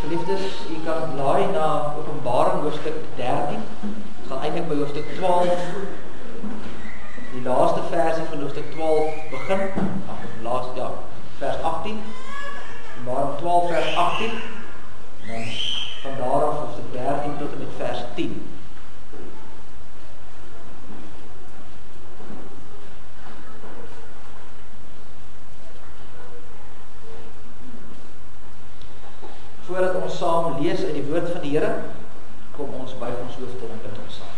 Geliefdes, u kan blaai na Openbaring hoofstuk 13. Ons gaan eintlik by hoofstuk 12, die laaste versie van hoofstuk 12 begin. Vers 18. Openbaring 12 vers 18. En dan van daar af hoofstuk 13 tot en met vers 10. Voordat ons saam lees uit die woord van die Here, kom ons buig ons hoofde en bid ons saam.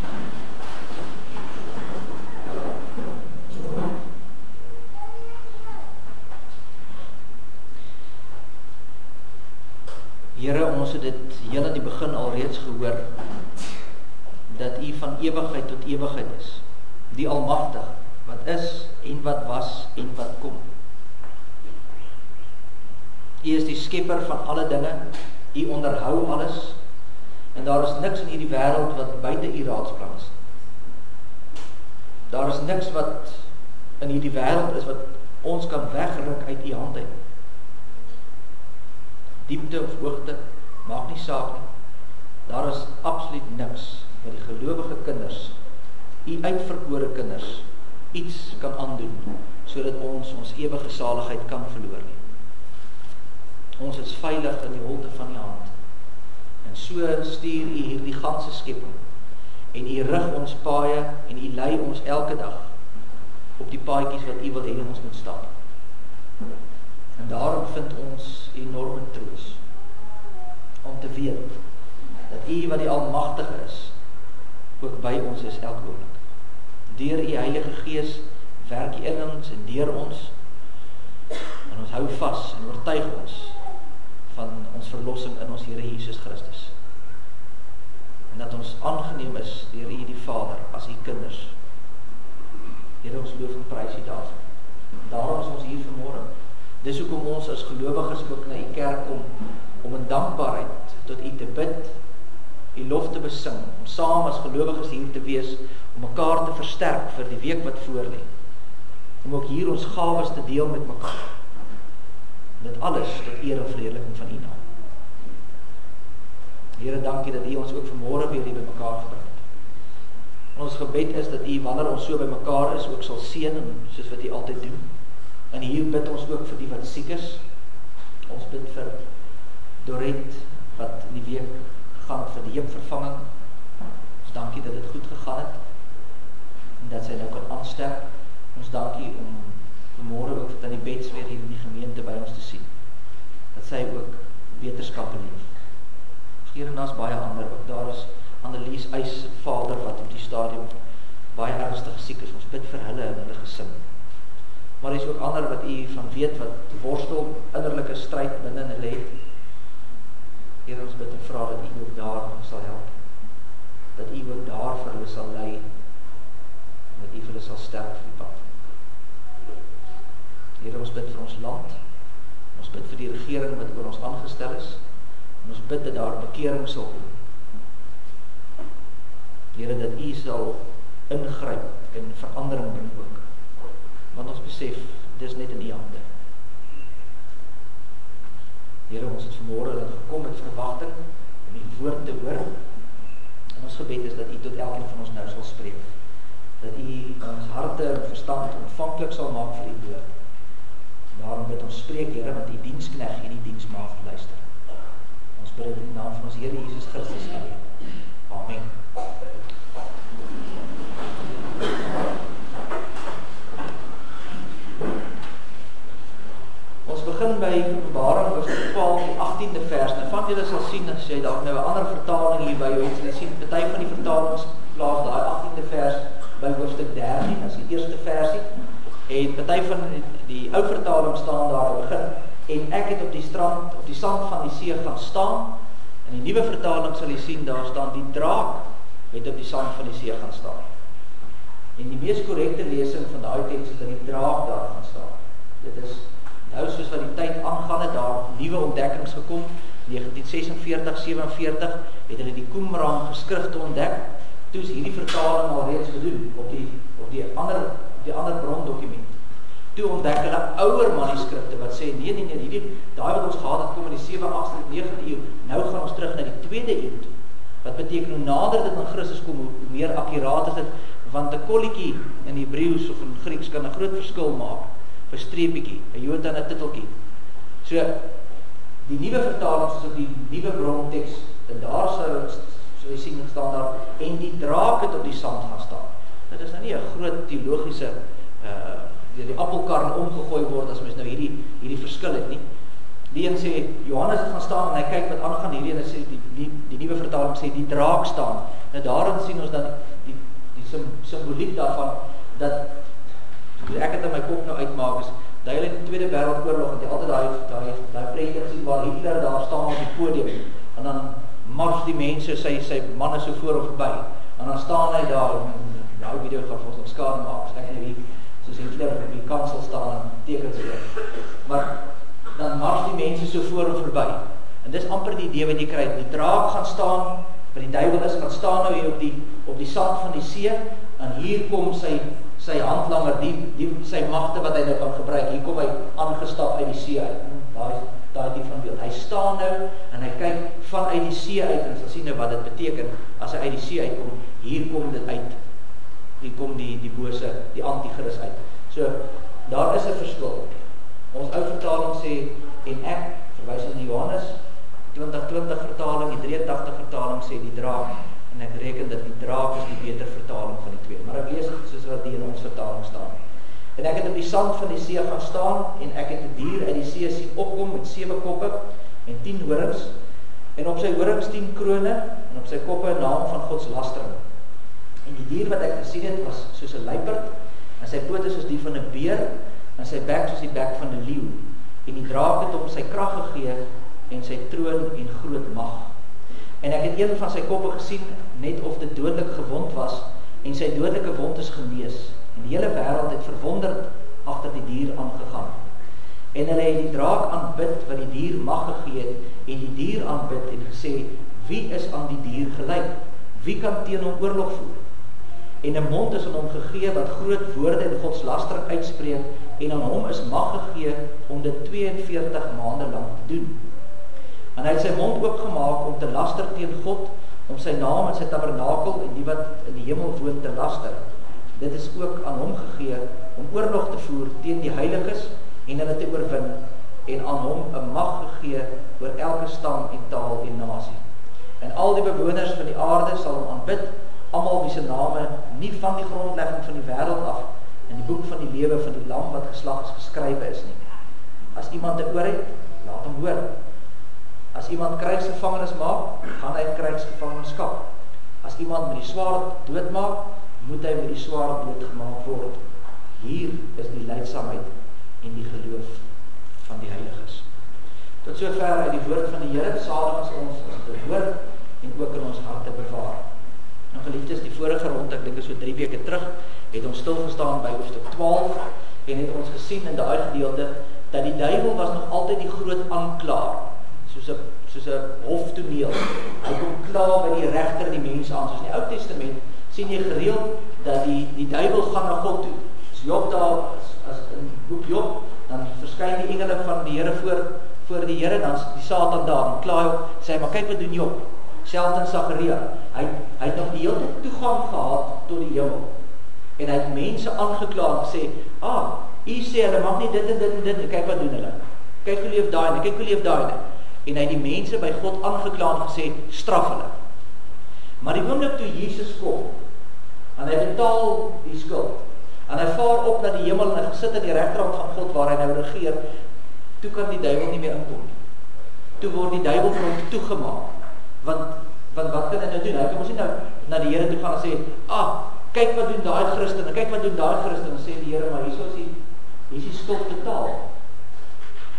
Here, ons het dit heel aan die begin alreeds gehoor, dat U van ewigheid tot ewigheid is, die Almagtige, wat is en wat was en wat kom. U is die skepper van alle dinge, U onderhou alles, en daar is niks in hierdie wêreld wat buite U raadsplan is. Daar is niks wat in hierdie wêreld is wat ons kan wegruk uit U hand uit. Diepte of hoogte, maak nie saak nie. Daar is absoluut niks wat die gelowige kinders, U uitverkore kinders, iets kan aandoen, sodat ons ewige saligheid kan verloor nie. Ons is veilig in die holte van die hand. En so stuur U hierdie ganse skepping. En U rig ons paaie en U lei ons elke dag op die paadjies wat U wil hê ons moet staan. En daarom vind ons enorme troos om te weet dat U wat die Almagtige is, ook by ons is elke oomblik. Deur U Heilige Gees werk U in ons en deur ons, en ons hou vas en oortuig ons van ons verlossing in ons Here Jesus Christus. En dat ons aangeneem is deur U die Vader as U kinders. Here, ons loof en prys U daarvoor. Daarom is ons hier vanmôre. Dis hoekom ons as gelowiges ook na U kerk kom, om in dankbaarheid tot U te bid, U lof te besing, om saam as gelowiges hier te wees, om mekaar te versterk vir die week wat voorlê. Om ook hier ons gawes te deel met mekaar. Dit alles tot eer en verheerliking van U naam. Here, dankie dat U ons ook vanmôre weer hier by mekaar gebring het. Ons gebed is dat U, wanneer ons so by mekaar is, ook sal seën, soos wat U altyd doen. En hier bid ons ook vir die wat siek is. Ons bid vir Dorette, wat in die week gegaan het vir die heupvervanging. Ons dankie dat dit goed gegaan het, en dat sy nou kan aansterk. Ons dankie om vanmôre ook dan die beds weer hier in die gemeente by ons te sien. Dat sy ook wetenskap beleef. Hier en daar's baie ander ook. Daar is Annelies Eis vader wat op die stadium baie ernstig siek is. Ons bid vir hulle en hulle gesin. Maar daar is ook ander wat U van weet wat worstel, innerlike stryd binne in hulle het. Here, ons bid en vra dat U ook daar sal help. Dat U ook daar vir hulle sal lei. En dat U vir hulle sal sterk vir die pad. Here, ons bid vir ons land, ons bid vir die regering wat oor ons aangestel is, en ons bid dat daar bekering sal kom. Here, dat U sal ingryp en verandering bring ook, want ons besef, dis net in U hande. Here, ons het vanmôre gekom met verwagting om U woord te hoor, en ons gebed is dat U tot elkeen van ons nou sal spreek, dat U ons harte en verstand ontvanklik sal maak vir U woord. Daarom bid ons spreek, Here, want U diensknegt en U diensmaagd luister. Ons bid in die naam van ons Here Jesus Christus. Amen. Ons begin by Openbaring hoofstuk 12, die 18de vers. Nou van julle sal sien, as jy dalk nou 'n ander vertaling hier by jou het, jy sien, party van die vertalings plaas daai 18de vers by hoofstuk 13, as die eerste versie. En party van die ou vertaling staan daar aan begin, en ek het op die strand, op die sand van die see gaan staan, en die nuwe vertaling sal jy sien, daar staan die draak het op die sand van die see gaan staan. En die mees korrekte lesing van daai teks is dat die draak daar gaan staan. Dit is nou soos wat die tyd aangaan het, daar nuwe ontdekkings gekom, 1946, 47, het hulle die Qumran geskrifte ontdek, toe is hierdie vertaling al reeds gedoen, op die ander brondokument. Toe ontdek hulle ouer manuskripte wat sê, nee, daai wat ons gehad het, kom in die 7, 8, 9de eeu, nou gaan ons terug na die 2de eeu toe. Wat beteken, hoe nader dit aan Christus kom, hoe meer akkuraat is dit, want 'n kolletjie in Hebreëus of in Grieks kan 'n groot verskil maak, 'n streepietjie, 'n jota en 'n titeltjie. So, die nuwe vertaling soos op die nuwe bronteks, en daar sou jy sien staan daar, en die draak het op die sand gaan staan. Dit is nou nie 'n groot teologiese deur die appelkar omgegooi word as mens nou hierdie verskil het nie. Die een sê Johannes het gaan staan en hy kyk wat aangaan, hierdie een sê die nuwe vertaling sê die draak staan. Nou daarin sien ons dan die simboliek daarvan dat ek het in my kop nou uitmaak is duidelik in die Tweede Wêreldoorlog het jy altyd daai prentjie gesien waar Hitler daar staan op die podium en dan mars die mense sy manne so voor hom verby en dan staan hy daar en nou video gaan vir ons skade maak. Ek weet nie soos Hitler op die kansel staan en teken so. Maar dan mars die mense so voor hom verby. En dis amper die idee wat jy kry. Die draak gaan staan, wat die duiwel is, gaan staan nou hier op die sand van die see, en hier kom sy handlanger, sy magte wat hy nou kan gebruik. Hier kom hy aangestap uit die see uit. Daai die van beeld. Hy staan nou, en hy kyk vanuit die see uit, en sal sien nou wat dit beteken, as hy uit die see uitkom, hier kom dit uit. Hier kom die bose, die antichrist uit. So, daar is 'n verskil. Ons ou vertaling sê, en ek, verwys in Johannes, 2020 vertaling, die 83 vertaling sê die draak, en ek reken dat die draak is die beter vertaling van die twee, maar ek lees het soos wat die in ons vertaling staan. En ek het op die sand van die see gaan staan, en ek het 'n dier uit die see sien opkom met 7 koppe, en 10 horings, en op sy horings 10 krone, en op sy koppe 'n naam van Gods lastering. En die dier wat ek gesien het, was soos 'n luiperd, en sy pote soos die van 'n beer, en sy bek soos die bek van 'n leeu. En die draak het hom sy krag gegee, en sy troon en groot mag. En ek het een van sy koppe gesien, net of dit dodelik gewond was, en sy dodelike wond is genees. En die hele wêreld het verwonderd agter die dier aangegaan. En hulle het die draak aanbid, wat die dier mag gegee het, en die dier aanbid en gesê, wie is aan die dier gelyk? Wie kan teen hom oorlog voer? En 'n mond is aan hom gegee wat groot woorde en godslastering uitspreek, en aan hom is mag gegee om dit 42 maande lank te doen. En hy het sy mond oopgemaak om te laster teen God, om sy naam en sy tabernakel en die wat in die hemel woon te laster. Dit is ook aan hom gegee om oorlog te voer teen die heiliges en hulle te oorwin, en aan hom 'n mag gegee oor elke stam en taal en nasie. En al die bewoners van die aarde sal hom aanbid, almal wie se name nie van die grondlegging van die wêreld af in die boek van die lewe van die lam wat geslag is geskrywe is nie. As iemand 'n oor het, laat hom hoor. As iemand krygsgevangenes maak, gaan hy in krygsgevangenskap. As iemand met die swaard doodmaak, moet hy met die swaard doodgemaak word. Hier is die lydsaamheid en die geloof van die heiliges. Tot sover uit die woord van die Here, salig is ons as dit hoor en ook in ons harte bewaar. Nou geliefdes, die vorige rond, ek dink so 3 weke terug, het ons stilgestaan by hoofstuk 12 en het ons gesien in daai gedeelte dat die duiwel was nog altyd die groot aanklaer, soos 'n hoftoneel. Hy kom klaar by die regter die mense aan. Soos in die Ou Testament sien jy gereeld dat die duiwel gaan na God toe. As Job daar, as in boek Job, dan verskyn die engele van die Here voor die Here, dan die Satan daar, dan klaar hy, sê, maar kyk wat doen Job, selfs in Sagaria, hy het nog die hele tyd toegang gehad tot die hemel, en hy het mense aangekla en gesê, u sê, hulle mag nie dit en dit, en kyk wat doen hulle, kyk hoe leef daai, kyk hoe leef daai, en hy het die mense by God aangekla en gesê, straf hulle. Maar die oomblik toe Jesus kom, en hy betaal die skuld, en hy vaar op na die hemel, en hy gesit in die regterhand van God, waar hy nou regeer, toe kan die duiwel nie meer inkom. Toe word die duiwel vir hom toegemaak, want wat kan hy nou doen? Hy kan ons nie nou na die Here toe gaan en sê, kyk wat doen daai Christen, kyk wat doen daai Christen, en sê die Here, maar hier is die skuld betaal.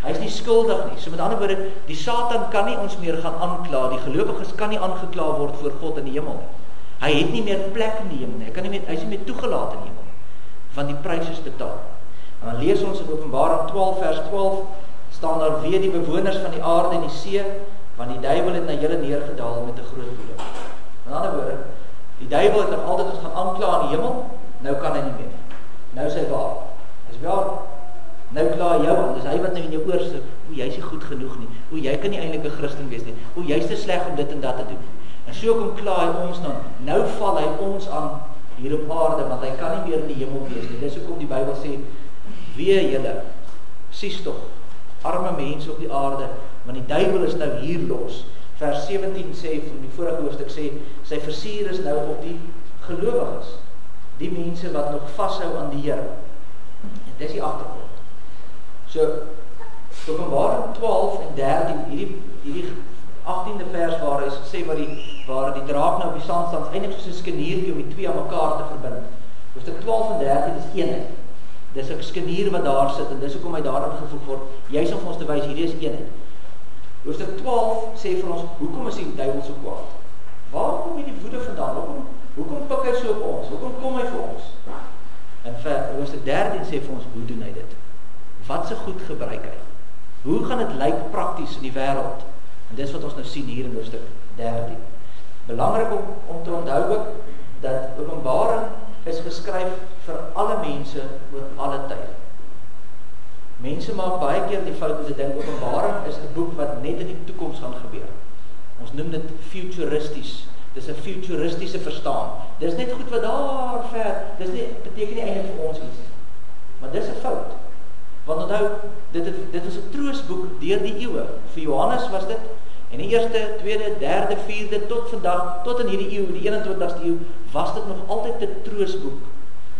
Hy is nie skuldig nie. So met ander woorde, die Satan kan nie ons meer gaan aankla, die gelowiges kan nie aangekla word voor God in die hemel. Hy het nie meer plek in die hemel nie, hy is nie meer toegelaat in die hemel, want die prys is betaal. En dan lees ons in Openbaring 12 vers 12, staan daar weer die bewoners van die aarde en die see, want die duiwel het na julle neergedaal met 'n groot woede. Met ander woorde, die duiwel het nog altyd ons gaan aankla in die hemel, nou kan hy nie meer. Nou is hy waar. Hy is wel Nou kla jou aan, dis hy wat nou in jou oor sê, o, jy is nie goed genoeg nie, o, jy kan nie eintlik 'n Christen wees nie, o, jy is te sleg om dit en dat te doen. En so kom kla hy ons nou val hy ons aan hier op aarde, want hy kan nie meer in die hemel wees nie. Dis hoekom die Bybel sê, wee julle, sies tog, arme mense op die aarde, want die duiwel is nou hier los. Vers 17 sê, van die vorige hoofstuk sê, sy versier is nou op die gelowiges, die mense wat nog vashou aan die Here. En dis die agtergrond. So, Openbaring 12 en 13, hierdie 18de vers waar hy sê waar die draak nou op die sand staan, eintlik soos 'n skeniertjie om die twee aan mekaar te verbind. Hoofstuk 12 en 13 is eenheid. Dis 'n skenier wat daar sit en dis hoekom hy daar ingevoeg word. Juis om ons te wys hierdie is eenheid. Hoofstuk 12 sê vir ons, hoekom is die duiwel so kwaad? Waar kom hierdie woede vandaan? Hoekom pik hy so op ons? Hoekom kom hy vir ons? En hoofstuk 13 sê vir ons, hoe doen hy dit? Wat se goed gebruik hy? Hoe gaan dit lyk prakties in die wêreld? En dis wat ons nou sien hier in hoofstuk 13. Belangrik om te onthou ook dat Openbaring is geskryf vir alle mense oor alle tye. Mense maak baie keer die fout om te dink Openbaring is 'n boek wat net in die toekoms gaan gebeur. Ons noem dit futuristies. Dis 'n futuristiese verstaan. Dis net goed wat daar ver, beteken nie eintlik vir ons iets. Maar dis 'n fout. Want onthou, dit was 'n troosboek deur die eeue. Vir Johannes was dit, en die eerste, tweede, derde, vierde, tot vandag, tot in hierdie eeu, die 21ste eeu, was dit nog altyd 'n troosboek.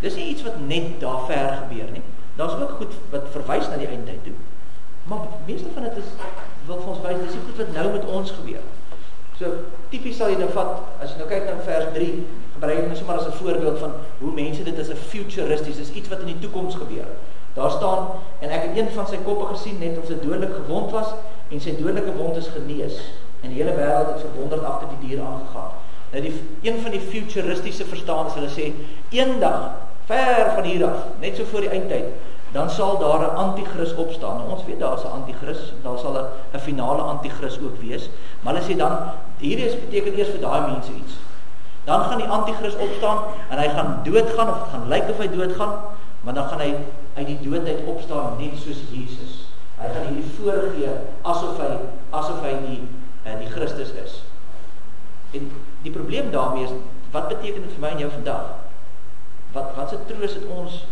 Dis nie iets wat net daar ver gebeur nie. Daar's ook goed wat verwys na die eindtyd toe. Maar meeste van dit wil vir ons wys, dis nie goed wat nou met ons gebeur. So, tipies sal jy nou vat, as jy nou kyk na vers 3, gebruik jy sommer as 'n voorbeeld van hoe mense dit as 'n futuristies, is iets wat in die toekoms gebeur. Daar staan, en ek het een van sy koppe gesien, net of sy dodelik gewond was, en sy dodelike wond is genees. En die hele wêreld het verwonderd agter die dier aangegaan. Nou een van die futuristiese verstaandes, hulle sê, eendag, ver van hier af, net so voor die eindtyd, dan sal daar 'n antichrist opstaan. Nou, ons weet daar is 'n antichrist, daar sal 'n finale antichrist ook wees, maar hulle sê dan, hierdie beteken eers vir daai mense iets. Dan gaan die antichrist opstaan, en hy gaan doodgaan, of het gaan lyk of hy doodgaan, maar dan gaan hy uit die doodheid opstaan, net soos Jesus. Hy gaan hierdie voorgee, asof hy die Christus is. En die probleem daarmee is, wat beteken dit vir my en jou vandag? Wat se troos het ons,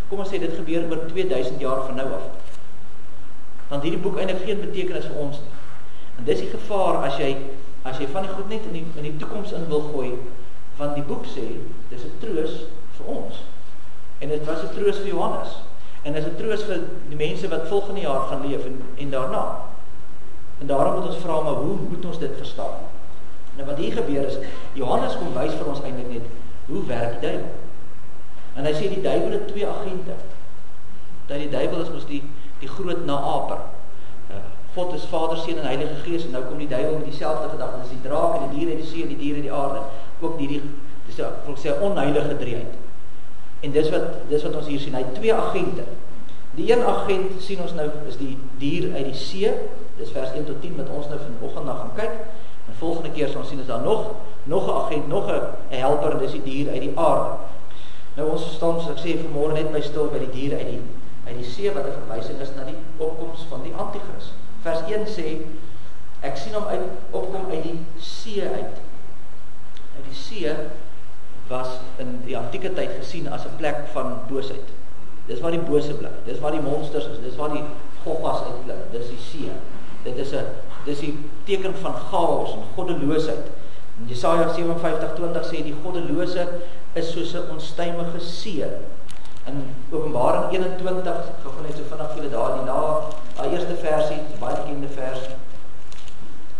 kom ons sê, dit gebeur oor 2000 jaar van nou af. Want hierdie boek eintlik geen betekenis vir ons nie. En dis die gevaar as jy van die goed net in die toekoms in wil gooi, want die boek sê, dis 'n troos vir ons. En dit was 'n troos vir Johannes. En dit is 'n troos vir die mense wat volgende jaar gaan leef en daarna. En daarom moet ons vra, maar hoe moet ons dit verstaan? Nou wat hier gebeur is, Johannes kom wys vir ons eintlik net, hoe werk die duiwel? En hy sê die duiwel het twee agente. Dat die duiwel is mos die groot naaper. God is Vader, Seun en Heilige Gees, en nou kom die duiwel met dieselfde gedagte, dis die draak en die dier en die see en die dier en die aarde. Ook dis 'n onheilige drieheid. En dis wat ons hier sien, hy het twee agente. Die een agent sien ons nou is die dier uit die see, dis vers 1 tot 10 wat ons nou vanoggend na gaan kyk. En volgende keer sal ons sien is daar nog 'n agent, nog 'n helper, en dis die dier uit die aarde. Nou ons staan, soos ek sê, vanmôre net by stil by die dier uit die see, wat 'n verwysing is na die opkoms van die antichrist. Vers 1 sê, ek sien hom opkom uit die see uit. Uit die see was in die antieke tyd gesien as 'n plek van boosheid. Dis waar die bose bly, dis waar die monsters is, dis waar die goggas uitklim, dis die see. Dis die teken van chaos en goddeloosheid. En Jesaja 57:20 sê die goddelose is soos 'n onstuimige see. In Openbaring 21, ek gaan net so vinnig vir julle daai eerste versie, baie bekende vers,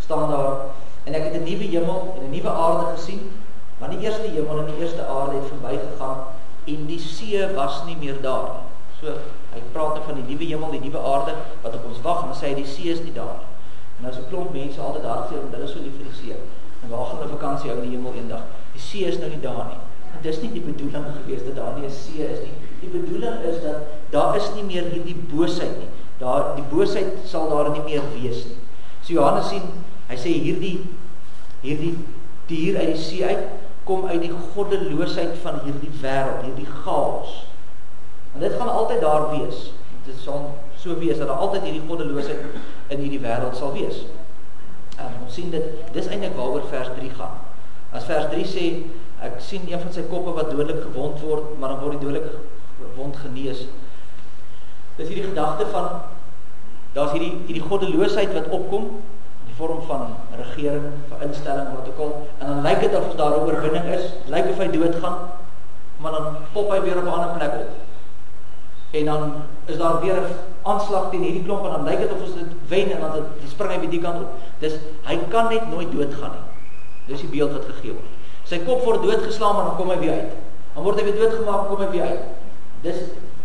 staan daar, en ek het 'n nuwe hemel en 'n nuwe aarde gesien, want die eerste hemel en die eerste aarde het verbygegaan en die see was nie meer daar nie. So, hy praat nou van die nuwe hemel, die nuwe aarde wat op ons wag, en sê hy die see is nie daar nie. En nou so klomp mense altyd daar gesê, want hulle is so lief vir die see. En waar gaan hulle vakansie hou in die hemel eendag? Die see is nou nie daar nie. En dis nie die bedoeling gewees dat daar nie 'n see is nie. Die bedoeling is dat daar is nie meer hierdie boosheid nie. Die boosheid sal daar nie meer wees nie. So Johannes sien, hy sê hierdie dier uit die see uit, kom uit die goddeloosheid van hierdie wêreld, hierdie chaos. En dit gaan altyd daar wees. dit sal so wees, dat daar altyd hierdie goddeloosheid in hierdie wêreld sal wees. Ons sien dit, dis eintlik waaroor vers 3 gaan. As vers 3 sê, ek sien een van sy koppe wat dodelik gewond word, maar dan word die dodelik gewond genees. Dis hierdie gedagte van, daar's hierdie goddeloosheid wat opkom, in die vorm van regering, van instelling, wat ook al, en dan lyk dit of daar 'n oorwinning is, lyk of hy doodgaan, maar dan pop hy weer op 'n ander plek op. En dan is daar weer 'n aanslag teen hierdie klomp, en dan lyk dit of ons dit wen, en dan spring hy weer die kant op. Dus hy kan net nooit doodgaan nie. Dis die beeld wat gegee word. Sy kop word doodgeslaan, maar dan kom hy weer uit. Dan word hy weer doodgemaak, kom hy weer uit. Dis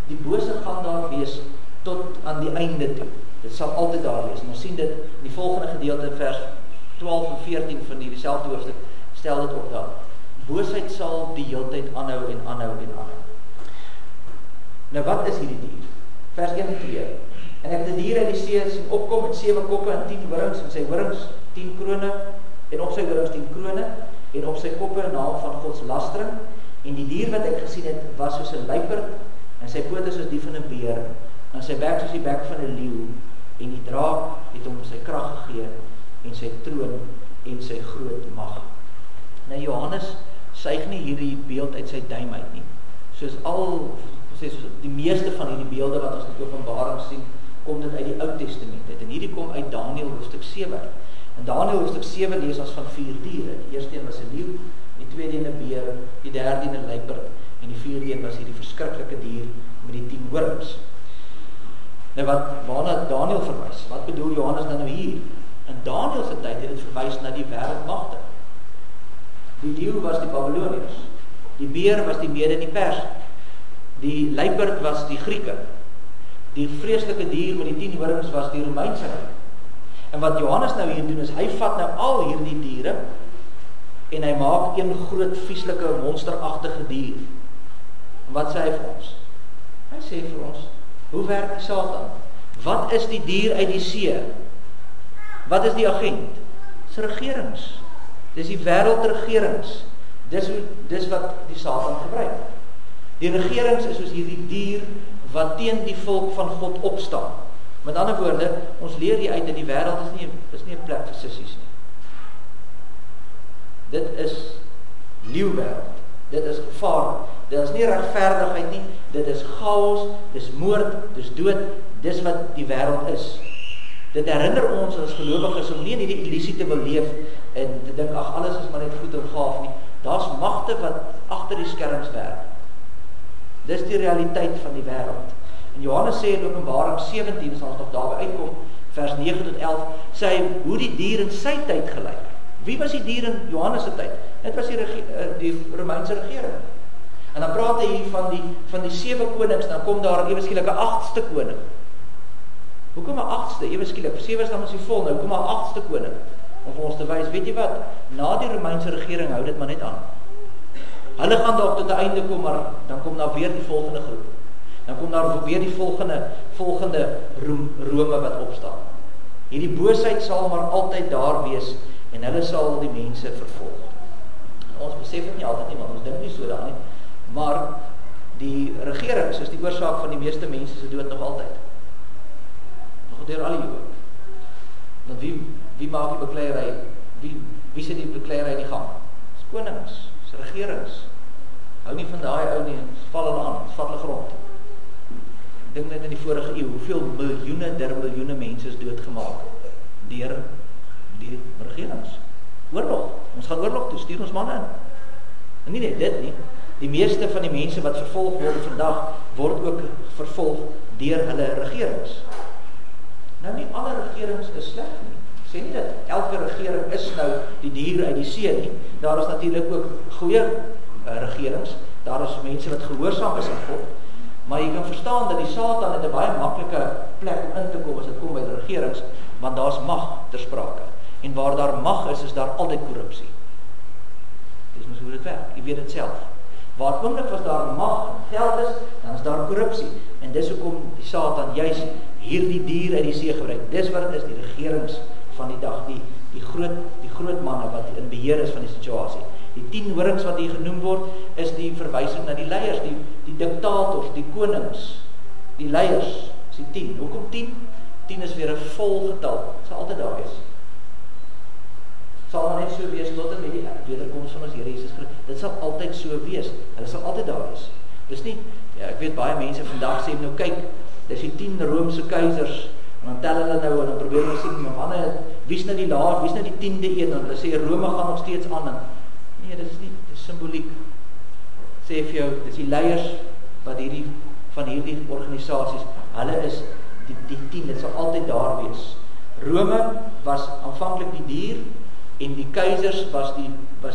die bose gaan daar wees tot aan die einde toe. Dit sal altyd daar wees. En ons sien dit in die volgende gedeelte, vers 12 en 14 van hierdie selfde hoofstuk, stel dit op daar. Boosheid sal die heeltyd aanhou en aanhou en aanhou. Nou wat is hierdie dier? Vers 1 en 2. En ek het 'n dier uit die see sien opkom met 7 koppe en 10 horings, en sy horings 10 krone, en op sy horings 10 krone, en op sy koppe 'n naam van Gods lastering. En die dier wat ek gesien het, was soos 'n luiperd, en sy pote soos die van 'n beer, en sy bek soos die bek van 'n leeu, en die draak het hom sy krag gegee, en sy troon, en sy groot mag. Nou Johannes suig nie hierdie beeld uit sy duim uit nie. Soos die meeste van hierdie beelde wat ons in Openbaring sien, kom dit uit die Ou Testament uit. En hierdie kom uit Daniël hoofstuk 7 uit. In Daniël hoofstuk 7 lees ons van 4 diere. Die eerste een was 'n leeu, die tweede een 'n beer, die derde een 'n luiperd, en die vierde een was hierdie verskriklike dier met die 10 horings. Nou waarna Daniël verwys? Wat bedoel Johannes nou hier? In Daniël se tyd het dit verwys na die wêreldmagte. Die leeu was die Babiloniërs. Die beer was die Mede en die Perse. Die luiperd was die Grieke. Die vreeslike dier met die 10 horings was die Romeinse ryk. En wat Johannes nou hier doen is, hy vat nou al hierdie diere en hy maak een groot vieslike monsteragtige dier. En wat sê hy vir ons? Hy sê vir ons, hoe werk die Satan? Wat is die dier uit die see? Wat is die agent? Dis regerings. Dis die wêreldregerings. Dis wat die Satan gebruik. Die regerings is soos hierdie dier wat teen die volk van God opstaan. Met ander woorde, ons leer hier uit dat die wêreld is nie 'n plek vir sissies nie. Dit is leeuwêreld. Dit is gevaarlik. Dit is nie regverdigheid nie. Dit is chaos, dis moord, dis dood. Dis wat die wêreld is. Dit herinner ons as gelowiges om nie in hierdie illusie te beleef en te dink, ag, alles is maar net goed en gaaf nie. Daar's magte wat agter die skerms werk. Dis die realiteit van die wêreld. En Johannes sê in Openbaring 17, as ons nog daarby uitkom, vers 9 tot 11, sê hy hoe die dier in sy tyd gelyk. Wie was die dier in Johannes se tyd? Dit was die Romeinse regering. En dan praat hy hier van die 7 konings, dan kom daar ewe skielik 'n 8ste koning. Hoekom 'n 8ste? Ewe skielik, 7 is dan ons die vol, nou kom 'n 8ste koning. Om vir ons te wys, weet jy wat? Na die Romeinse regering hou dit maar net aan. Hulle gaan dalk tot 'n einde kom, maar dan kom daar weer die volgende groep. Dan kom daar weer die volgende Rome wat opstaan. Hierdie boosheid sal maar altyd daar wees en hulle sal die mense vervolg. Ons besef dit nie altyd nie, want ons dink nie so daarin nie. Maar die regerings is die oorsaak van die meeste mense se dood nog altyd. Nog deur al die eeue. Want wie maak die bekleierery? Wie sit die bekleierery in die gang? Dis konings, dis regerings. Hou nie van daai ou nie, val hulle aan, vat hulle grond. Dink net in die vorige eeu, hoeveel miljoene mense is doodgemaak deur die regerings. Oorlog. Ons gaan oorlog toe, stuur ons manne in. En nie net dit nie. Die meeste van die mense wat vervolg word vandag, word ook vervolg deur hulle regerings. Nou nie alle regerings is sleg nie. Sê nie dat elke regering is nou die dier uit die see nie. Daar is natuurlik ook goeie regerings. Daar is mense wat gehoorsaam is aan God. Maar jy kan verstaan dat die Satan het 'n baie maklike plek om in te kom as dit kom by die regerings, want daar's mag ter sprake. En waar daar mag is daar altyd korrupsie. Dis mos hoe dit werk. Jy weet dit self. Waar oomblik was daar mag en geld is, dan is daar korrupsie. En dis hoekom die Satan juis hierdie dier uit die see gebruik. Dis wat dit is, die regerings van die dag, die groot manne wat in beheer is van die situasie. Die 10 horings wat hier genoem word, is die verwysing na die leiers, die diktators, die konings, die leiers, Dis die 10. Hoekom 10? 10 is weer 'n vol getal. Dit sal altyd daar wees. Sal maar net so wees tot en met die wederkoms van ons Here Jesus Christus. Dit sal altyd so wees. Hulle sal altyd daar wees. Dis nie, ja, ek weet baie mense vandag sê nou kyk, dis die 10 Romeinse keisers en dan tel hulle nou en dan probeer hulle sien maar wie's nou die laaste, wie's nou die 10de een en hulle sê Rome gaan nog steeds aan. Nee, dit is nie, dit is simboliek. Sê vir jou, dis die leiers wat van hierdie organisasies, hulle is die 10, dit sal altyd daar wees. Rome was aanvanklik die dier en die keisers was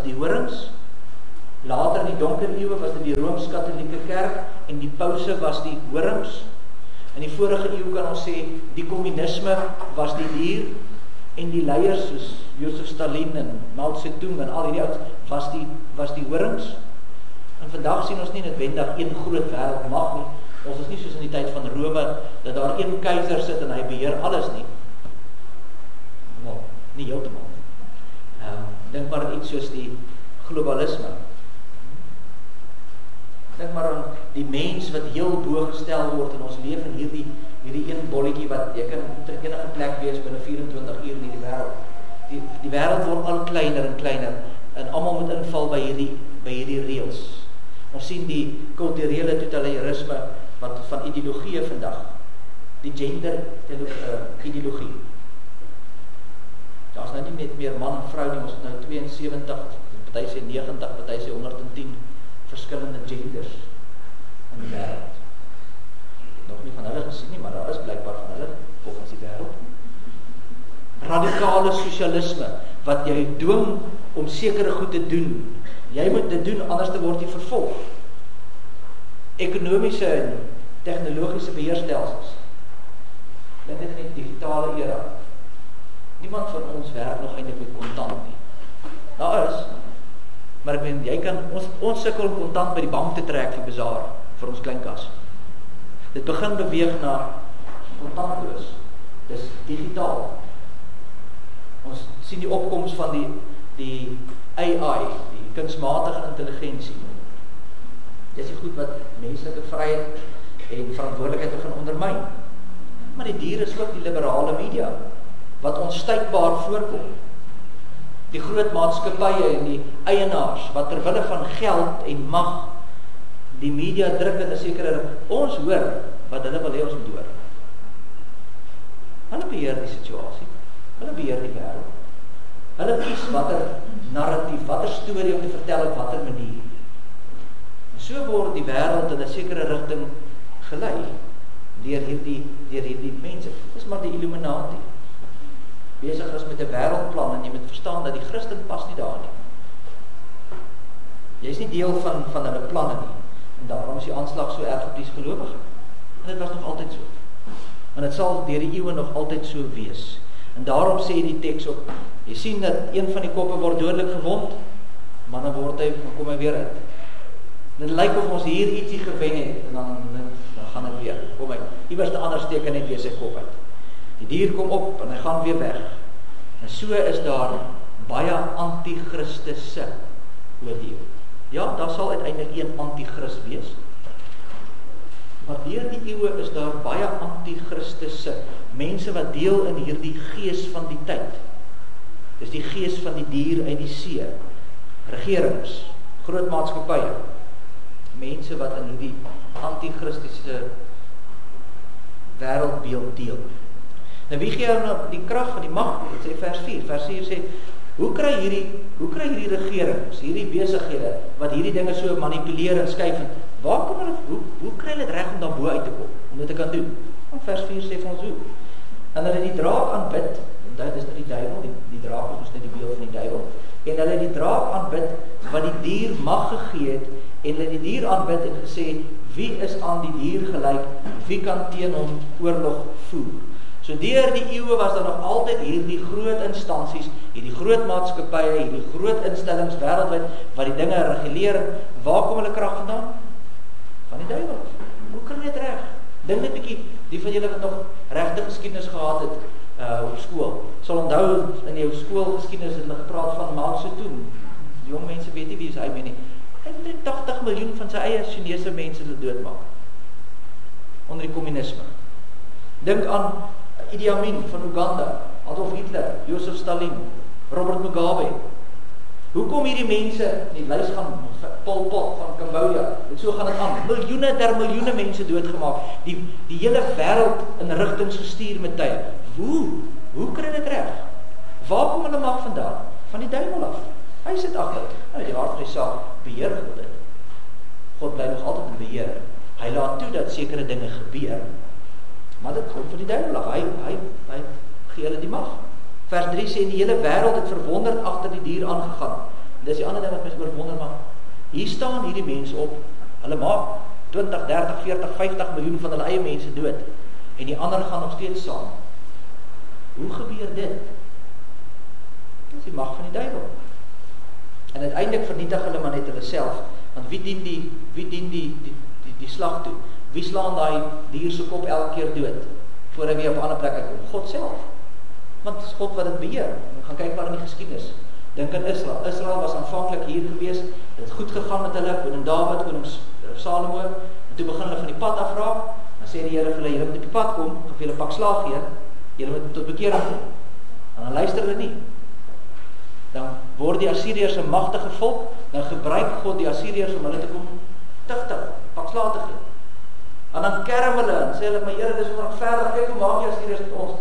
die horings. Later in die donker eeue was dit die Rooms-Katolieke Kerk en die pause was die horings. In die vorige eeu kan ons sê die kommunisme was die dier en die leiers soos Josef Stalin en Mao Zedong en al hierdie ouens was die horings. En vandag sien ons nie noodwendig een groot wêreldmag nie. Ons is nie soos in die tyd van Rome dat daar een keiser sit en hy beheer alles nie. Nou, nie heeltemal nie. Dink maar aan iets soos die globalisme. Dink maar aan die mens wat heel bo gestel word en ons leef in hierdie een bolletjie wat jy kan ter enige plek wees binne 24 uur in hierdie wêreld. Die wêreld word al kleiner en kleiner en almal moet inval by hierdie reëls. Ons sien die kulturele totalitarisme wat van ideologieë vandag, die gender ideologie. Daar is nou nie net meer man en vrou nie, ons het nou 72, party sê 90, party sê 110 verskillende genders in die wêreld. Nog nie van hulle gesien nie, maar daar is blykbaar van hulle volgens die wêreld. Radikale sosialisme wat jy dwing om sekere goed te doen. Jy moet dit doen, anders word jy vervolg. Ekonomiese en tegnologiese beheerstelsels. Dit is in die digitale era. Niemand van ons werk nog eintlik met kontant nie. Daar is, maar ek meen, jy kan, ons sukkel om kontant by die bank te trek vir bazaar, vir ons kleinkas. Dit begin beweeg na kontantloos. Dis digitaal. Ons sien die opkoms van die AI, die kunsmatige intelligensie. Dit is die goed wat menslike vryheid en verantwoordelikheid begin ondermyn. Maar die dier is ook die liberale media, wat onstuitbaar voorkom. Die groot maatskappye en die eienaars, wat terwille van geld en mag, die media druk in 'n sekere, ons hoor wat hulle wil hê ons moet hoor. Hulle beheer die situasie, hulle beheer die wêreld. Hulle kies watter narratief, watter storie om te vertel op watter manier. So word die wêreld in 'n sekere rigting gelei deur hierdie mense. Dis maar die Illuminati. Besig is met 'n wêreldplan en jy moet verstaan dat die Christen pas nie daar nie. Jy is nie deel van hulle planne nie. En daarom is die aanslag so erg op die gelowige. En dit was nog altyd so. En dit sal deur die eeue nog altyd so wees. En daarom sê die teks ook, jy sien dat een van die koppe word dodelik gewond, maar dan kom hy weer uit. En dit lyk of ons hier ietsie gewen het, en dan gaan hy weer, kom hy, iewers 'n ander steek net weer sy kop uit. Die dier kom op, en hy gaan weer weg. En so is daar baie anti-Christusse oordeel. Ja, daar sal uiteindelik een anti-Christ wees. Maar deur die eeue is daar baie anti-Christusse, mense wat deel in hierdie gees van die tyd. Dis die gees van die dier uit die see, regerings, groot maatskappye, mense wat in hierdie anti-Christusse wêreldbeeld deel. Nou wie gee nou die krag en die mag? Dit sê vers 4. Vers 4 sê, hoe kry hierdie regerings, hierdie besighede wat hierdie dinge so manipuleer en skuif en waar kom hulle, hoe kry hulle dit reg om daarbo uit te kom om dit te kan doen? En vers 4 sê vir ons hoe. En hulle die draak aanbid, en dit is nou die duiwel, die draak is ons net die beeld van die duiwel. En hulle die draak aanbid wat die dier mag gegee het en hulle die dier aanbid en gesê, wie is aan die dier gelyk, wie kan teen hom oorlog voer? So deur die eeue was daar nog altyd hierdie groot instansies, hierdie groot maatskappye, hierdie groot instellings wêreldwyd wat die dinge reguleer. Waar kom hulle krag vandaan? Van die duiwel. Hoe kan dit reg? Dink net 'n bietjie, die van julle wat nog regte geskiedenis gehad het op skool, sal onthou in jou skoolgeskiedenis het hulle gepraat van Mao Zedong. Die jong mense weet nie wie is hy nie. Hy het 80 miljoen van sy eie Chinese mense doodmaak onder die kommunisme. Dink aan Idi Amin van Uganda, Adolf Hitler, Joseph Stalin, Robert Mugabe. Hoekom hierdie mense, die lys gaan Pol Pot van Cambodia, en so gaan dit aan, miljoene der miljoene mense doodgemaak, die hele wêreld in rigtings gestuur met tye. Hoe kry dit reg? Waar kom hulle mag vandaan? Van die duiwel af. Hy sit agter. Nou die hart van die saak beheer God dit. God bly nog altyd in beheer. Hy laat toe dat sekere dinge gebeur, maar dit kom van die duiwel af. Hy gee hulle die mag. Vers 3 sê, die hele wêreld het verwonderd agter die dier aangegaan. Dis die ander ding wat mense oor wonder maak. Hier staan hierdie mense op, hulle maak 20, 30, 40, 50 miljoen van hulle eie mense dood, en die ander gaan nog steeds saam. Hoe gebeur dit? Dit is die mag van die duiwel. En uiteindelik vernietig hulle maar net hulle self, want wie dien die slag toe? Wie slaan daai dier se kop elke keer dood, voor hy weer op 'n ander plek kom? God self. Want het is God wat dit beheer. We gaan kyk maar in die geskiedenis. Dink aan Israel. Israel was aanvanklik hier gewees, dit het goed gegaan met hulle, koning Dawid, koning Salomo, en toe begin hulle van die pad afraak, dan sê die Here vir hulle, julle moet op die pad kom, gaan vir julle pak slaag gee, julle moet tot bekering kom. En dan luister hulle nie. Dan word die Assiriërs 'n magtige volk, dan gebruik God die Assiriërs om hulle te kom tig, pak slaag te gee. En dan kerm hulle en sê hulle, maar Here, dis onregverdig, kyk hoe maak die Assiriërs met ons.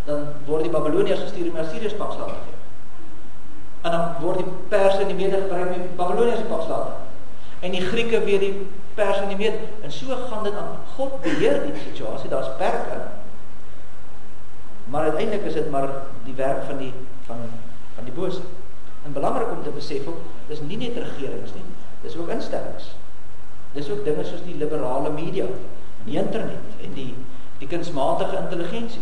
Dan word die Babyloniërs gestuur om die Assiriërs pak slaag te gee. En dan word die Perse en die Mede gebruik om die Babyloniërs pak slaag te gee. En die Grieke weer die Perse en die Mede. En so gaan dit aan. God beheer die situasie, daar's perke. Maar uiteindelik is dit maar die werk van die bose. En belangrik om te besef ook, dis nie net regerings nie, dis ook instellings. Dis ook dinge soos die liberale media, die internet en die kunsmatige intelligensie.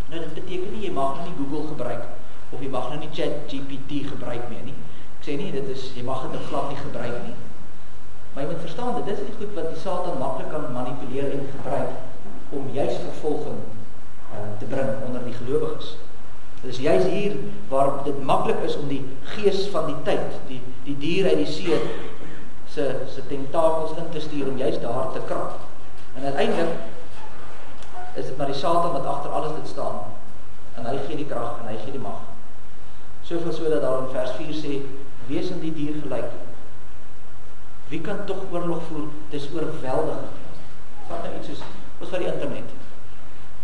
Nou dit beteken nie, jy mag nou nie Google gebruik, of jy mag nou nie ChatGPT gebruik meer nie. Ek sê nie, jy mag dit glad nie gebruik nie. Maar jy moet verstaan, dit is die goed wat die Satan maklik kan manipuleer en gebruik, om juist vervolging te bring onder die gelowiges. Dit is juist hier waar dit maklik is om die gees van die tyd, die dier uit die see, se tentakels in te stuur, om juist daar te krap. En uiteindelik is dit maar die Satan wat agter alles dit staan, en hy gee die krag, en hy gee die mag. Soveel so dat daar in vers 4 sê, wees in die dier gelyk. Wie kan tog oorlog voer? Dit is oorweldigend. Vat nou iets soos, ons van die internet.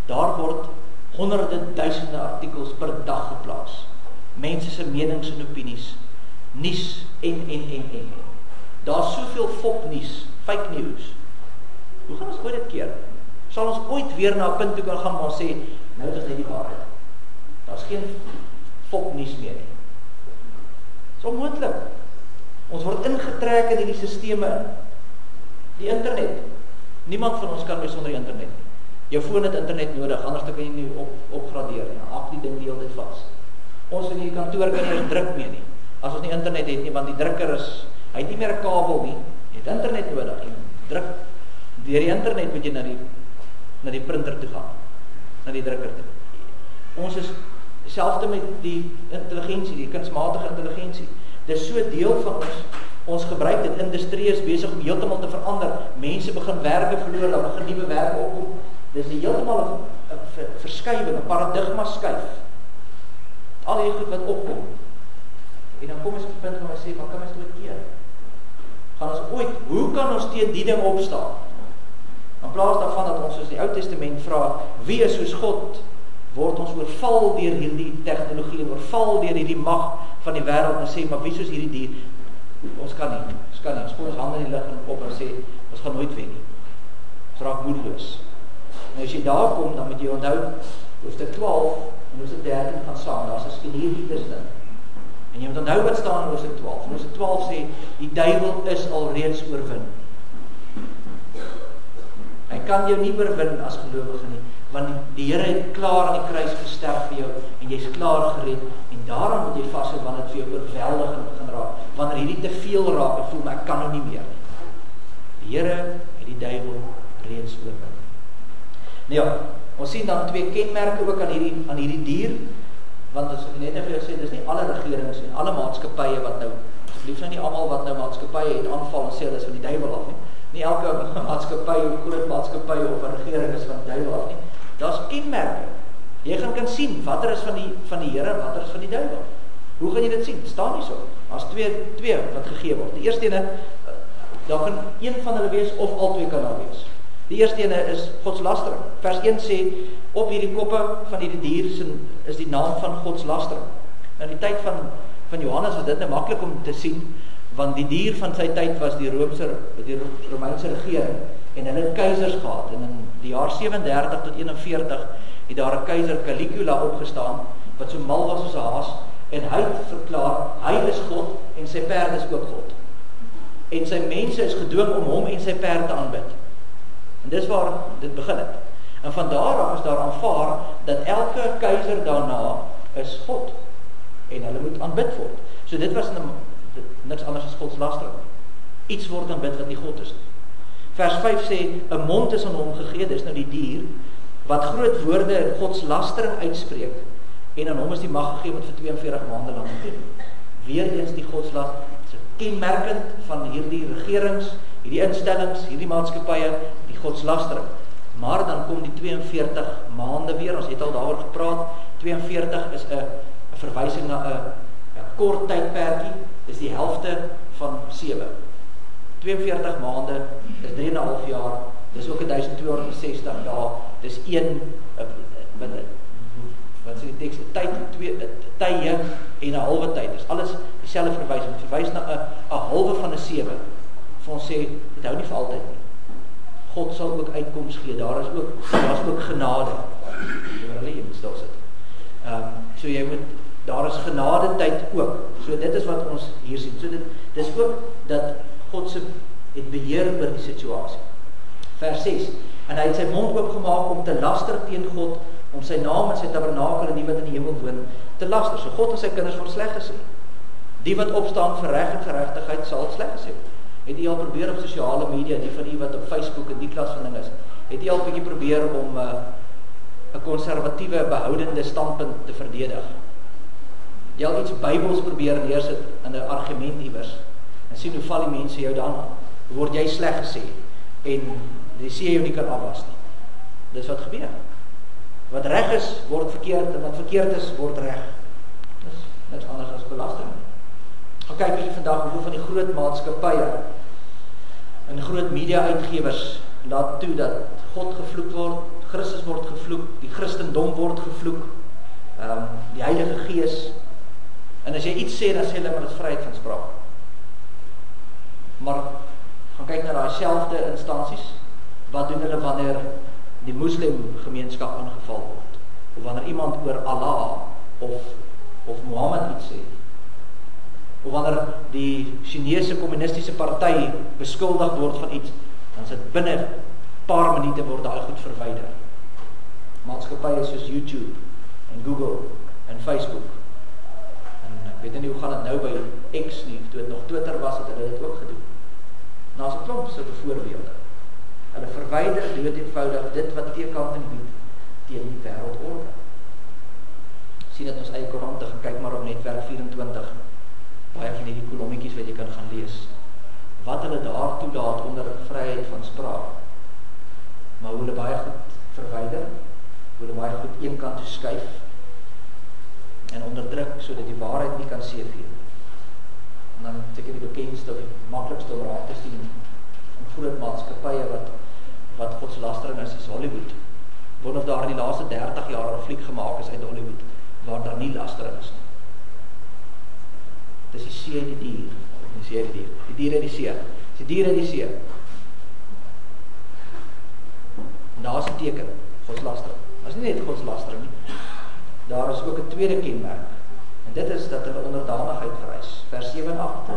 Daar word honderde duisende artikels per dag geplaas. Mense se menings en opinies, nuus en. Daar's soveel fopnuus, fake news. Hoe gaan ons ooit dit keer? Sal ons ooit weer na 'n punt toe kan gaan waar ons sê, nou is dit die waarheid. Daar's geen fopnuus meer nie. Dit is onmoontlik. Ons word ingetrek in hierdie sisteme. Die internet. Niemand van ons kan meer sonder die internet nie. Jou foon het internet nodig, anders kan jy nie opgradeer nie. Hak die ding die hele tyd vas. Ons in die kantoor kan nie eens druk meer nie. As ons nie internet het nie, want die drukker hy het nie meer 'n kabel nie. Jy het internet nodig. Jy druk deur die internet moet jy na die printer toe gaan, na die drukker toe. Ons is dieselfde met die intelligensie, die kunsmatige intelligensie. Dit is so deel van ons gebruik dit. Industrie is besig om heeltemal te verander. Mense begin werke verloor, dan begin nuwe werke opkom. Dis heeltemal 'n verskywing, 'n paradigma skuif. Al die goed wat opkom. En dan kom ons op 'n punt waar ons sê, "Wat kan ons ooit keer? Gaan ons ooit, hoe kan ons teen die ding opstaan?" In plaas daarvan dat ons soos die Ou Testament vra, wie is soos God, word ons oorval deur hierdie tegnologie en oorval deur hierdie mag van die wêreld en sê, "Maar wie soos hierdie dier? Ons kan nie. Ons gooi ons hande in die lug en op en sê, ons gaan nooit wen nie. Ons raak moedeloos." Nou as jy daar kom, dan moet jy onthou, hoofstuk 12 en hoofstuk 13 gaan saam, daar is 'n skenierie tussenin. En jy moet onthou wat staan in hoofstuk 12. Hoofstuk 12 sê, die duiwel is alreeds oorwin. Hy kan jou nie oorwin as gelowige nie, want die Here het klaar aan die kruis gesterf vir jou, en jy is klaar gered, en daaraan moet jy vashou wanneer dit vir jou oorweldigend begin raak, wanneer hierdie te veel raak, en voel, maar ek kan nou nie meer nie. Die Here het die duiwel reeds oorwin. Nou ja, ons sien dan twee kenmerke ook aan hierdie dier, want as ek net vir jou sê, dis nie alle regerings en alle maatskappye wat nou, asseblief nou nie almal wat nou maatskappye het aanval en sê hulle is van die duiwel af nie. Nie elke maatskappy, groot maatskappy of 'n regering is van die duiwel af nie. Daar's kenmerke. Jy kan sien watter is van die Here en watter is van die duiwel. Hoe gaan jy dit sien? Staan nie so. Daar's twee wat gegee word. Die eerste ene, daar kan een van hulle wees of al twee kan daar wees. Die eerste ene is godslastering. Vers 1 sê, op hierdie koppe van hierdie dier is die naam van godslastering. Nou in die tyd van Johannes was dit nou maklik om te sien, want die dier van sy tyd was die Romeinse regering, en hulle het keisers gehad, en in die jaar 37 tot 41 het daar 'n keiser Caligula opgestaan, wat so mal was soos 'n haas, en hy het verklaar, hy is God, en sy perde is ook God. En sy mense is gedwing om hom en sy perde te aanbid. En dis waar dit begin het. En van daar af is daar aanvaar, dat elke keiser daarna is God, en hulle moet aanbid word. So dit was niks anders as godslastering. Iets word aanbid wat nie God is nie. Vers 5 sê, 'n mond is aan hom gegee, dis nou die dier, wat groot woorde en godslastering uitspreek, en aan hom is die mag gegee wat vir 42 maande lang doen. Weereens die godslastering, is kenmerkend van hierdie regerings, hierdie instellings, hierdie maatskappye, die godslastering. Maar dan kom die 42 maande weer, ons het al daaroor gepraat, 42 is 'n verwysing na 'n kort tydperkie, dis die helfte van 7. 42 maande is 3,5 jaar, dis ook 1260 dae, dis wat sê die teks, tye en 'n halwe tyd, dis alles dieselfde verwysing, verwys na 'n halwe van 'n 7, vir ons sê, dit hou nie vir altyd nie. God sal ook uitkoms gee, daar is ook genade, jy moet stil sit. So jy moet, daar is genade tyd ook, so dit is wat ons hier sien, so dit is ook dat God het beheer oor die situasie. Vers 6, en hy het sy mond oopgemaak om te laster teen God, om sy naam en sy tabernakel en die wat in die hemel woon, te laster, so God en sy kinders word sleg gesê. Die wat opstaan vir reg en geregtigheid sal sleg gesê. Het jy al probeer op sosiale media, die van die wat op Facebook en die klas van ding is, het jy al bietjie probeer om 'n konservatiewe behoudende standpunt te verdedig? Jy al iets Bybels probeer neersit in 'n argument iewers, en sien hoe val die mense jou dan aan, hoe word jy sleg gesê, en jy sê jou nie kan afwas nie. Dis wat gebeur. Wat reg is, word verkeerd, en wat verkeerd is, word reg. Dis niks anders as belasting. Gaan kyk hier vandag, hoeveel van die groot maatskappye en groot media-uitgewers laat toe dat God gevloek word, Christus word gevloek, die Christendom word gevloek, die Heilige Gees, en as jy iets sê, dan sê hulle, maar dit is vryheid van spraak. Maar, gaan kyk na die selfde instansies, wat doen hulle wanneer die moslimgemeenskap aangeval word, of wanneer iemand oor Allah, of Mohammed iets sê, of wanneer die Chinese kommunistiese party beskuldig word van iets, dan is dit binne paar minute word daai goed verwyder. Maatskappye soos YouTube, en Google, en Facebook, en ek weet nie hoe gaan dit nou by X nie, toe het nog Twitter was, het hulle dit ook gedoen. Nou is 'n klomp sulke voorbeelde. Hulle verwyder dood eenvoudig dit wat teekanting bied teen die wêreldorde. Sien dit ons eie koerante, kyk maar op Netwerk 24, baie van hierdie kolommetjies wat jy kan gaan lees, wat hulle daar toelaat onder vryheid van spraak, maar hoe hulle baie goed verwyder, hoe hulle baie goed een kant toe skuif, en onderdruk, sodat die waarheid nie kan seëvier. En dan seker die bekendste of die maklikste om raak te sien van groot maatskappye wat godslastering is Hollywood. Wonder of daar in die laaste 30 jaar 'n fliek gemaak is uit Hollywood, waar daar nie lastering is nie. Dis die see en die dier. Die dier en die see. Die dier en die see. En daar is 'n teken, godslastering. Dit is nie net godslastering nie. Daar is ook 'n tweede kenmerk. En dit is dat hulle onderdanigheid vereis. Vers 7 en 8.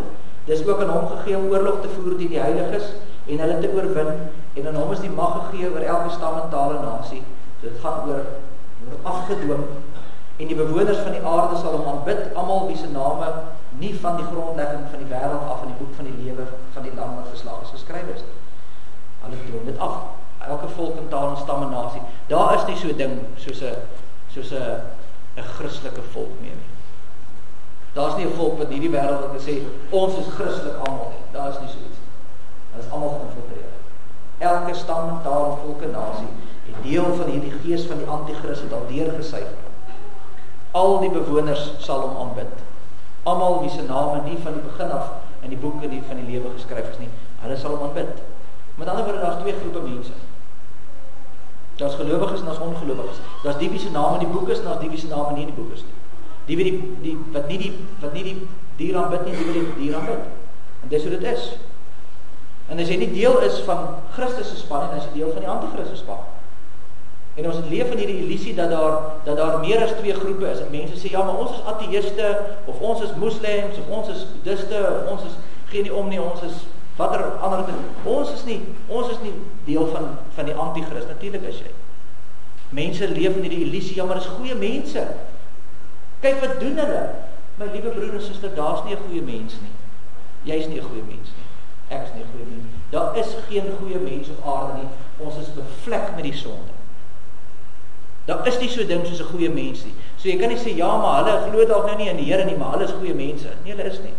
Dis ook aan hom gegee om oorlog te voer teen die heiliges en hulle te oorwin, en aan hom is die mag gegee oor elke stam en taal en nasie. So dit gaan oor afgedwing, en die bewoners van die aarde sal hom aanbid, almal wie se name nie van die grondlegging van die wêreld af in die boek van die lewe van die lam wat geslag is geskryf is. Hulle dwing dit af. Elke volk en taal en stam en nasie. Daar is nie so 'n ding soos 'n Christelike volk meer nie. Daar is nie 'n volk wat hierdie wêreld wat sê ons is Christelik almal nie. Daar is nie so iets. Dit is almal geïnfiltreer. Elke stam en taal en volk en nasie Die deel van hierdie gees van die antichrist het al deurgesyfer. Al die bewoners sal hom aanbid. Almal wie se name nie van die begin af in die boeke van die lewe geskryf is nie, hulle sal hom aanbid. Met ander woorde, daar's twee groepe mense. Daar's gelowiges en daar's ongelowiges. Daar's die wie se name in die boek is en daar's die wie se name nie in die boek is nie. Die wie wat nie die dier aanbid nie, die wie die dier aanbid. En dis hoe dit is. En as jy nie deel is van Christus se span nie, dan is jy deel van die antichrist se span. En ons leef in hierdie illusie dat daar meer as twee groepe is. En mense sê, ja, maar ons is ateïste, of ons is moslems, of ons is buddhiste, of ons is geen nie om nie, ons is watter ander ding. Ons is nie deel van die antichrist. Natuurlik is jy. Mense leef in hierdie illusie, ja, maar dis goeie mense. Kyk wat doen hulle. My liewe broer en suster, daar's nie 'n goeie mens nie. Jy's nie 'n goeie mens nie. Ek is nie 'n goeie mens. Daar is geen goeie mens op aarde nie. Ons is bevlek met die sonde. Daar is nie so ding soos 'n goeie mens nie. So jy kan nie sê, ja, maar hulle glo dalk nou nie in die Here nie, maar hulle is goeie mense. Nee, hulle is nie.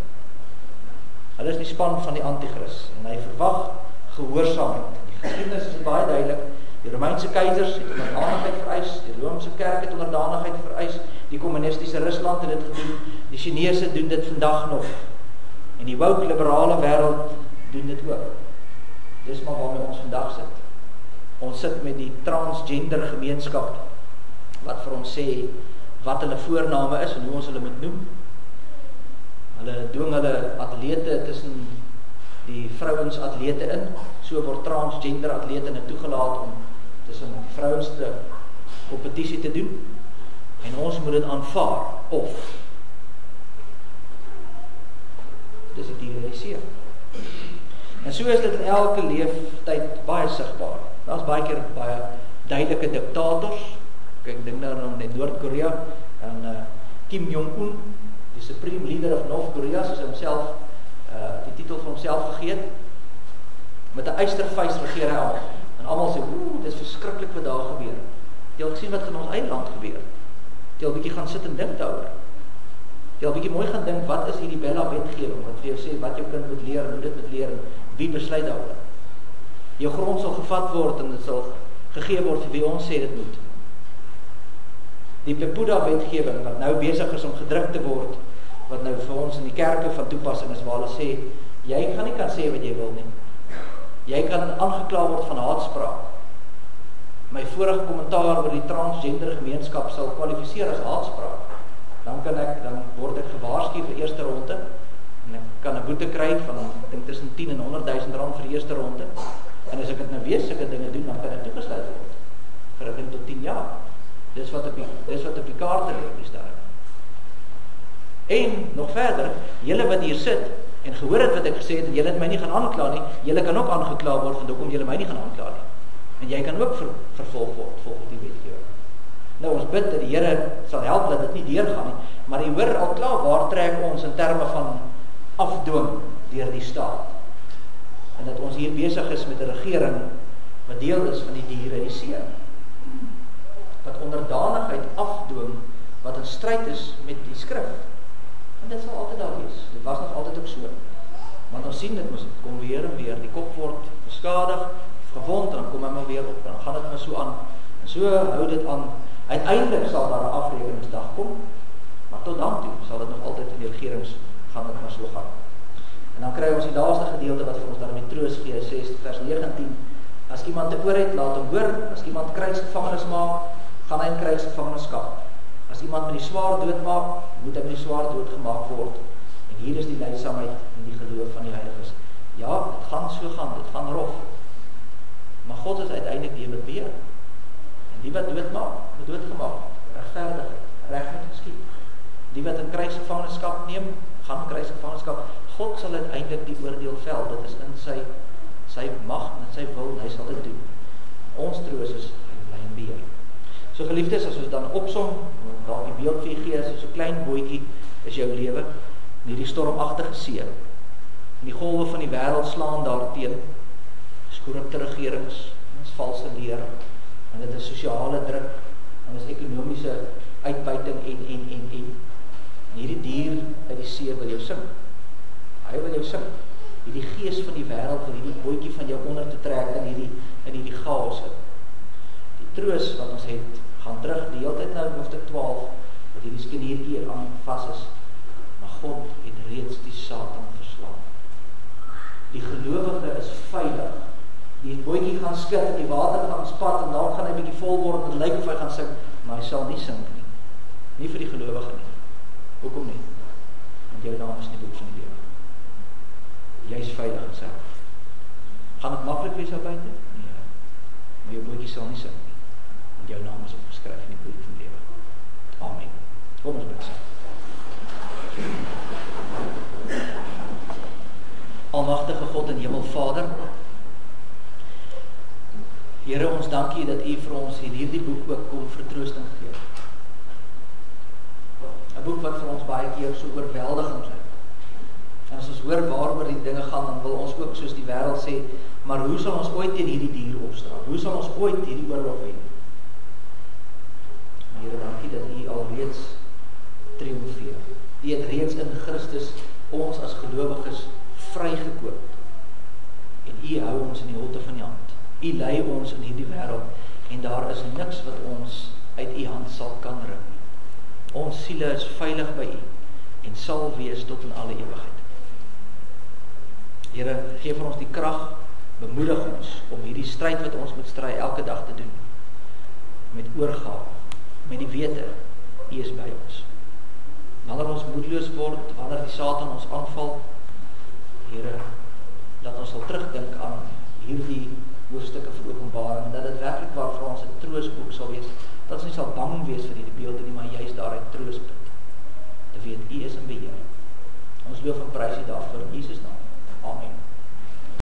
Hulle is die span van die antichrist. En hy verwag gehoorsaamheid. Die geskiedenis is baie duidelik. Die Romeinse keisers het onderdanigheid vereis, die Romeinse kerk het onderdanigheid vereis, die kommunistiese Rusland het dit gedoen, die Chinese doen dit vandag nog. En die woke liberale wêreld doen dit ook. Dis maar waarmee ons vandag sit. Ons sit met die transgender gemeenskap wat vir ons sê wat hulle voorname is en hoe ons hulle moet noem. Hulle dwing hulle atlete tussen die vrouens atlete in. So word transgender atlete nou toegelaat om tussen die vrouens te kompetisie te doen. En ons moet dit aanvaar of dis die realiseer. En so is dit in elke leeftyd baie sigbaar. Daar's baie keer baie duidelike diktators. Kyk, dink nou net Noord-Korea en Kim Jong-un, die supreme leader of North Korea, soos hy homself die titel vir homself gegee het. Met 'n eystervuis regeer hy almal. En almal sê, dit is verskriklik wat daar gebeur. Jy het gesien wat in ons eie land gebeur. Jy al bietjie gaan sit en dink daaroor. Jy al bietjie mooi gaan dink, wat is hierdie Bella wetgewing wat vir jou sê wat jou kind moet leer en hoe dit moet leer en wie besluit daaroor. Jou grond sal gevat word en dit sal gegee word vir wie ons sê dit moet. Die Pepuda wetgewing wat nou besig is om gedruk te word, wat nou vir ons in die kerke van toepassing is, waar hulle sê, jy gaan nie kan sê wat jy wil nie. Jy kan aangekla word van haatspraak. My vorige kommentaar oor die transgender gemeenskap sal kwalifiseer as haatspraak. Dan word ek gewaarsku vir eerste ronde en ek kan 'n boete kry van ek dink tussen 10 en 100.000 rand vir die eerste ronde. En as ek dit nou weer sulke dinge doen, dan kan ek toegesluit word vir 'n ding tot 10 jaar. Dis wat op die kaarte lê, die sterre. En nog verder, julle wat hier sit en gehoor het wat ek gesê het en julle het my nie gaan aankla nie, julle kan ook aangekla word van hoekom julle my nie gaan aankla nie. En jy kan ook vervolg word volgens die wetgewing. Nou ons bid dat die Here sal help dat dit nie deurgaan nie, maar jy hoor al klaar waar trek ons in terme van afdwing deur die staat. En dat ons hier besig is met 'n regering wat deel is van die diere en die see. Wat onderdanigheid afdwing wat in stryd is met die skrif. En dit sal altyd daar wees. Dit was nog altyd ook so. Want ons sien dit kom weer en weer. Die kop word beskadig, gewond en dan kom hy maar weer op. Dan gaan dit maar so aan. En so hou dit aan. Uiteindelik sal daar 'n afrekeningsdag kom. Maar tot dan toe sal dit nog altyd in die regerings gaan dit maar so gaan. En dan kry ons die laaste gedeelte wat vir ons daarmee troos gee, sê vers 19. As iemand te oor het, laat hom hoor. As iemand krygsgevangenes maak, gaan hy in krygsgevangenskap. As iemand met die swaard doodmaak, moet hy met die swaard doodgemaak word. En hier is die lydsaamheid en die geloof van die heiliges. Ja, dit gaan so gaan, dit gaan rof. Maar God is uiteindelik die wat beheer. En die wat doodmaak, moet doodgemaak. Regverdigheid, reg moet geskied. Die wat in krygsgevangenskap neem, gaan in krygsgevangenskap. God sal uiteindelik die oordeel vel. Dit is in sy mag en sy wil, en hy sal dit doen. Ons troos is bly en beheer. So geliefdes, as ons dan opsom, daar die beeld vir gee, is so klein bootjie is jou lewe in hierdie stormagtige see. En die golwe van die wêreld slaan daarteen. Dis korrupte regerings, dis valse leer, en dit is sosiale druk, en dis ekonomiese uitbuiting en hierdie dier uit die see wil jou sing. Hy wil jou sing. Hierdie gees van die wêreld wil hierdie bootjie van jou onder te trek in hierdie chaos. troos wat ons het, gaan terug die hele tyd nou in hoofstuk 12, wat hierdie skenier hier aan vas is, maar God het reeds die Satan verslaan. Die gelowige is veilig. Die bootjie gaan skit, die water gaan spat, en dan gaan hy bietjie vol word, en het lyk of hy gaan sink, maar hy sal nie sink nie. Nie vir die gelowige nie. Hoekom nie? Want jou naam is in die boek van die lewe. Jy is veilig in sy hand. Gaan het maklik wees daar buite? Nee. Maar jou bootjie sal nie sink nie. Want jou naam is opgeskryf in die boek van die lewe. Amen. Kom ons bid saam. Almagtige God en Hemelvader, Here, ons dankie dat U vir ons in hierdie boek ook kom vertroosting gee. 'n Boek wat vir ons baie keer so oorweldigend lyk. En as ons hoor waaroor die dinge gaan, dan wil ons ook soos die wêreld sê, maar hoe sal ons ooit teen hierdie dier opstaan? Hoe sal ons ooit hierdie oorlog wen? Here, dankie dat U alreeds triomfeer. U het reeds in Christus ons as gelowiges vrygekoop. En U hou ons in die holte van die hand. U lei ons in hierdie wêreld en daar is niks wat ons uit U hand sal kan ruk. Ons siele is veilig by U en sal wees tot in alle ewigheid. Here, gee vir ons die krag, bemoedig ons om hierdie stryd wat ons moet stry elke dag te doen. Met oorgawe, met die wete, U is by ons. Wanneer ons moedeloos word, wanneer die Satan ons aanval, Here, dat ons sal terugdink aan hierdie hoofstukke van Openbaring, dat dit werklik waar vir ons 'n troostboek sal wees, dat ons nie sal bang wees vir hierdie beelde nie, maar juist daaruit troospunt, te weet U is in beheer. Ons loof en prys U daarvoor in Jesus naam. Amen.